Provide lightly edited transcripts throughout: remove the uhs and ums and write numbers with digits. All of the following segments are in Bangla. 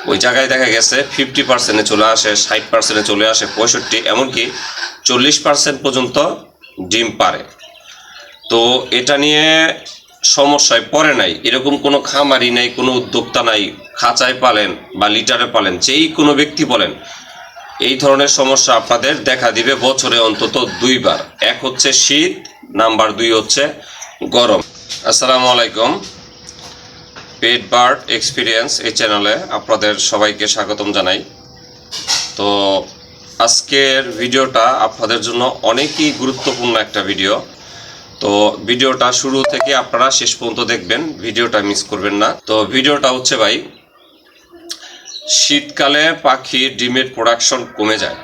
ওই জায়গায় দেখা গেছে 50%-এ চলে আসে, 60%-এ চলে আসে, 65%, এমনকি 40% পর্যন্ত ডিম পারে। তো এটা নিয়ে সমস্যায় পড়ে নাই এরকম কোনো খামারি নাই, কোনো উদ্যোক্তা নাই, খাঁচায় পালেন বা লিটারে পালেন, যেই কোনো ব্যক্তি বলেন, এই ধরনের সমস্যা আপনাদের দেখা দিবে বছরে অন্তত 2বার। এক হচ্ছে শীত, নাম্বার 2 হচ্ছে গরম। আসসালামু আলাইকুম, পেট বার্ড এক্সপিরিয়েন্স এই চ্যানেলে আপনাদের সবাইকে স্বাগতম জানাই। তো আজকের ভিডিওটা আপনাদের জন্য অনেকই গুরুত্বপূর্ণ একটা ভিডিও। তো ভিডিওটা শুরু থেকে আপনারা শেষ পর্যন্ত দেখবেন, ভিডিওটা মিস করবেন না। তো ভিডিওটা হচ্ছে ভাই, শীতকালে পাখির ডিমের প্রোডাকশন কমে যায়।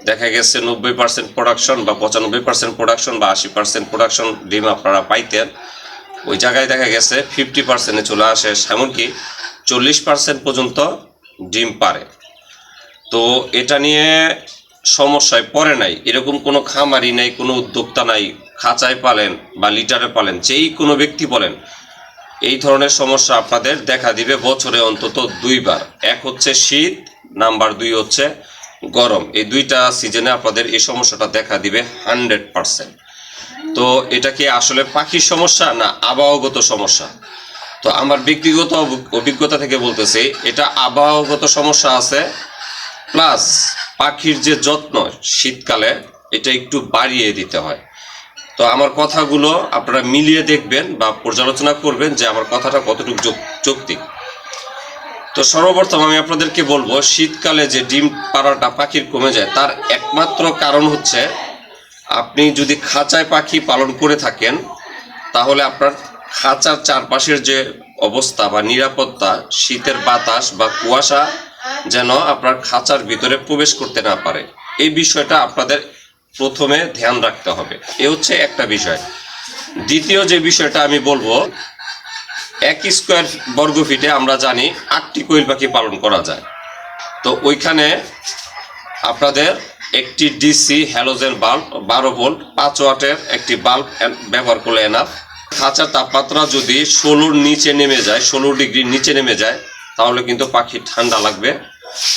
দেখা গেছে 90% প্রোডাকশন বা 95% প্রোডাকশন বা 80% প্রোডাকশন ডিম আপনারা পাইতেন, ওই জায়গায় দেখা গেছে 50%-এ চলে আসে, এমনকি 40% পর্যন্ত ডিম পারে। তো এটা নিয়ে সমস্যায় পড়ে নাই এরকম কোনো খামারি নাই, কোনো উদ্যোক্তা নাই, খাঁচায় পালেন বা লিটারে পালেন, যেই কোনো ব্যক্তি বলেন, এই ধরনের সমস্যা আপনাদের দেখা দিবে বছরে অন্তত 2বার। এক হচ্ছে শীত, নাম্বার 2 হচ্ছে গরম। এই দুইটা সিজনে আপনাদের এই সমস্যাটা দেখা দিবে 100%। তো এটা কি আসলে পাখির সমস্যা না আবহাওয়াগত সমস্যা? তো আমার ব্যক্তিগত অভিজ্ঞতা থেকে বলতেছি, এটা আবহাওয়াগত সমস্যা আছে, প্লাস পাখির যে যত্ন শীতকালে এটা একটু বাড়িয়ে দিতে হয়। তো আমার কথাগুলো আপনারা মিলিয়ে দেখবেন বা পর্যালোচনা করবেন যে আমার কথাটা কতটুকু যৌক্তিক। তো সর্বপ্রথম আমি আপনাদেরকে বলবো, শীতকালে যে ডিম পাড়াটা পাখির কমে যায় তার একমাত্র কারণ হচ্ছে, আপনি যদি খাঁচায় পাখি পালন করে থাকেন তাহলে আপনার খাঁচার চারপাশের যে অবস্থা বা নিরাপত্তা, শীতের বাতাস বা কুয়াশা যেন আপনার খাঁচার ভিতরে প্রবেশ করতে না পারে, এই বিষয়টা আপনাদের প্রথমে ধ্যান রাখতে হবে। এ হচ্ছে একটা বিষয়। দ্বিতীয় যে বিষয়টা আমি বলবো, 1 স্কোয়ার বর্গ ফিটে আমরা জানি 8টি কোয়েল পাখি পালন করা যায়। তো ওইখানে আপনাদের একটি ডিসি হ্যালোজেন বাল্ব 12 ভোল্ট 5 ওয়াটের একটি বাল্ব ব্যবহার করলে এনাফ। খাঁচার তাপমাত্রা যদি 16-র নিচে নেমে যায়, 16 ডিগ্রির নিচে নেমে যায়, তাহলে কিন্তু পাখির ঠান্ডা লাগবে।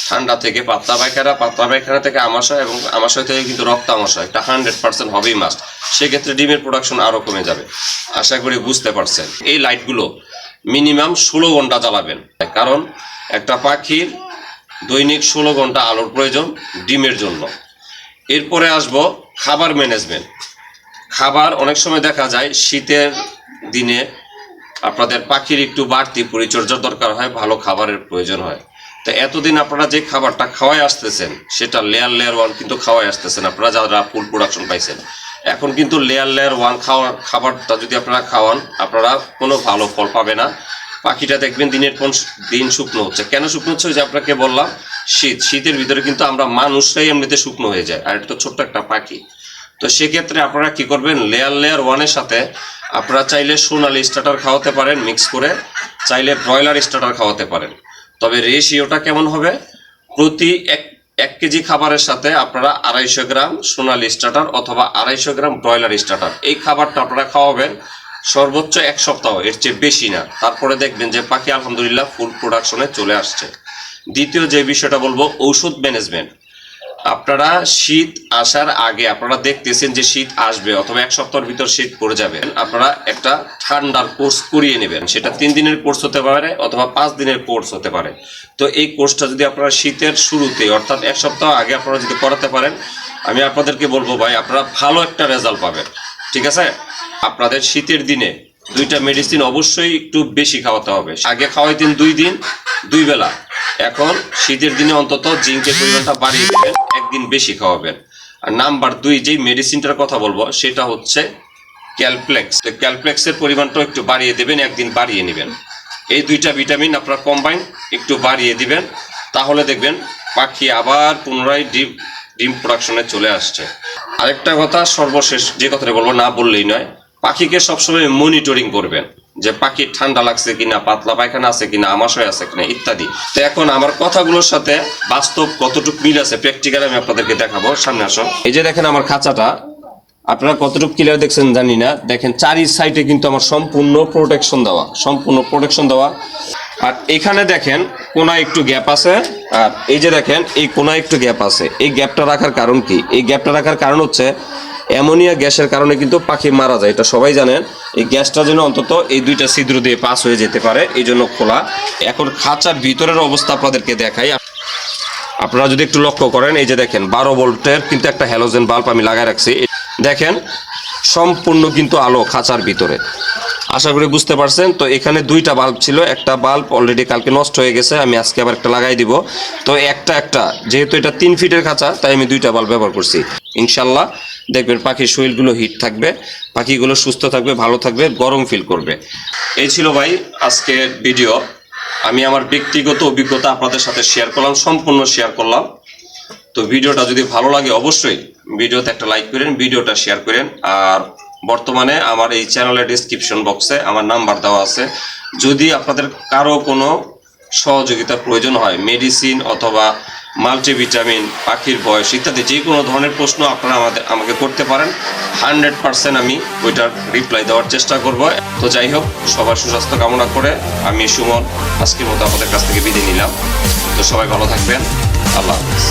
ঠান্ডা থেকে পাতলা পায়খানা, পাতলা পায়খানা থেকে আমাশয়, এবং আমাশয় থেকে কিন্তু রক্ত আমাশয়, এটা 100% হবেই মাস্ট। সেক্ষেত্রে ডিমের প্রোডাকশন আরও কমে যাবে। আশা করি বুঝতে পারছেন। এই লাইটগুলো মিনিমাম 16 ঘন্টা জ্বালাবেন, কারণ একটা পাখির দৈনিক 16 ঘন্টা আলোর প্রয়োজন ডিমের জন্য। এরপরে আসবো খাবার ম্যানেজমেন্ট। খাবার অনেক সময় দেখা যায় শীতের দিনে আপনাদের পাখির একটু বাড়তি পরিচর্যার দরকার হয়, ভালো খাবারের প্রয়োজন হয়। তো এতদিন আপনারা যে খাবারটা খাওয়াই আসতেছেন সেটা লেয়ার 1 কিন্তু খাওয়াই আসতেছেন আপনারা যারা ফুল প্রোডাকশন পাইছেন। এখন কিন্তু লেয়ার 1 খাবারটা যদি আপনারা খাওয়ান, আপনারা কোনো ভালো ফল পাবে না। পাখিটা দেখবেন দিনের পর দিন শুকনো হচ্ছে। কেন শুকনো হচ্ছে? ওই যে আপনাকে বললাম, শীতের ভিতরে কিন্তু আমরা মানুষরাই এমনিতে শুকনো হয়ে যায়, আর এটা তো ছোট্ট একটা পাখি। তো সেক্ষেত্রে আপনারা কি করবেন, লেয়ার 1-এর সাথে আপনারা চাইলে সোনালি স্টার্টার খাওয়াতে পারেন মিক্স করে, চাইলে ব্রয়লার স্টার্টার খাওয়াতে পারেন। তবে রেশিওটা কেমন হবে, প্রতি 1 কেজি খাবারের সাথে আপনারা 250 গ্রাম সোনালি স্টার্টার অথবা 250 গ্রাম ব্রয়লার স্টার্টার, এই খাবারটা আপনারা খাওয়াবেন সর্বোচ্চ 1 সপ্তাহ, এর চেয়ে বেশি না। তারপরে দেখবেন যে পাখি আলহামদুলিল্লাহ ফুল প্রোডাকশনে চলে আসছে। দ্বিতীয় যে বিষয়টা বলবো, ঔষধ ম্যানেজমেন্ট। আপনারা শীত আসার আগে আপনারা দেখতেছেন যে শীত আসবে অথবা 1 সপ্তাহের ভিতর শীত পড়ে যাবে, আপনারা একটা ঠান্ডার কোর্স করিয়ে নেবেন। সেটা 3 দিনের কোর্স হতে পারে অথবা 5 দিনের কোর্স হতে পারে। তো এই কোর্সটা যদি আপনারা শীতের শুরুতে অর্থাৎ 1 সপ্তাহ আগে আপনারা যদি করাতে পারেন, আমি আপনাদেরকে বলবো ভাই, আপনারা ভালো একটা রেজাল্ট পাবেন। ঠিক আছে? আপনাদের শীতের দিনে 2টা মেডিসিন অবশ্যই একটু বেশি খাওয়াতে হবে। আগে খাওয়াইতেন 2 দিন 2 বেলা, এখন শীতের দিনে অন্তত জিঙ্কের পরিমাণটা বাড়িয়ে দেবেন, 1 দিন বেশি খাওয়াবেন। আর নাম্বার 2 যেই মেডিসিনটার কথা বলবো সেটা হচ্ছে ক্যালপ্লেক্স। তো ক্যালপ্লেক্সের পরিমাণটা একটু বাড়িয়ে দেবেন, 1 দিন বাড়িয়ে নেবেন। এই 2টা ভিটামিন আপনারা কম্বাইন একটু বাড়িয়ে দিবেন, তাহলে দেখবেন পাখি আবার পুনরায় ডিম প্রোডাকশনে চলে আসছে। আরেকটা কথা সর্বশেষ যে কথাটা বলবো, না বললেই নয়, পাখিকে সবসময় মনিটরিং করবেন যে পাখির ঠান্ডা লাগছে কিনা, পাতলা পায়খানা আছে কিনা, আমাশয় আছে কিনা ইত্যাদি। তো এখন আমার কথাগুলোর সাথে বাস্তব কতটুকু মিল আছে প্র্যাকটিক্যালি আমি আপনাদেরকে দেখাবো। সামনে আসুন। এই যে দেখেন আমার খাঁচাটা, আপনারা কতটুকু ক্লিয়ার দেখছেন জানি না। দেখেন চারি সাইডে কিন্তু আমার সম্পূর্ণ প্রোটেকশন দেওয়া, সম্পূর্ণ প্রোটেকশন দেওয়া। আর এখানে দেখেন কোনায় একটু গ্যাপ আছে, আর এই যে দেখেন এই কোনায় একটু গ্যাপ আছে। এই গ্যাপটা রাখার কারণ কি? এই গ্যাপটা রাখার কারণ হচ্ছে অ্যামোনিয়া গ্যাসের কারণে কিন্তু পাখি মারা যায়, এটা সবাই জানেন। এই গ্যাসটা যেন অন্তত এই দুইটা ছিদ্র দিয়ে পাস হয়ে যেতে পারে, এই জন্য খোলা। এখন খাঁচার ভিতরের অবস্থা আপনাদেরকে দেখাই। আপনারা যদি একটু লক্ষ্য করেন, এই যে দেখেন 12 ভোল্টের কিন্তু একটা হ্যালোজেন বাল্ব আমি লাগাই রাখছি। দেখেন সম্পূর্ণ কিন্তু আলো খাঁচার ভিতরে, আশা করি বুঝতে পারছেন। তো এখানে দুইটা বাল্ব ছিল, একটা বাল্ব অলরেডি কালকে নষ্ট হয়ে গেছে, আমি আজকে আবার একটা লাগাই দিব। তো একটা যেহেতু এটা 3 ফিটের খাঁচা, তাই আমি দুইটা বাল্ব ব্যবহার করছি। ইনশাল্লাহ দেখবেন পাখির শরীরগুলো হিট থাকবে, পাখিগুলো সুস্থ থাকবে, ভালো থাকবে, গরম ফিল করবে। এই ছিল ভাই আজকের ভিডিও। আমি আমার ব্যক্তিগত অভিজ্ঞতা আপনাদের সাথে শেয়ার করলাম, সম্পূর্ণ শেয়ার করলাম। তো ভিডিওটা যদি ভালো লাগে অবশ্যই ভিডিওতে একটা লাইক করেন, ভিডিওটা শেয়ার করেন। আর বর্তমানে আমার এই চ্যানেলের ডেসক্রিপশন বক্সে আমার নাম্বার দেওয়া আছে। যদি আপনাদের কারো কোনো সহযোগিতার প্রয়োজন হয়, মেডিসিন অথবা মাল্টিভিটামিন, পাখির বয়স ইত্যাদি যে কোনো ধরনের প্রশ্ন আপনারা আমাকে করতে পারেন। 100% আমি ওইটার রিপ্লাই দেওয়ার চেষ্টা করব। তো যাই হোক, সবার সুস্বাস্থ্য কামনা করে আমি সুমন আজকের মতো আপনাদের কাছ থেকে বিদায় নিলাম। তো সবাই ভালো থাকবেন, আল্লাহ হাফেজ।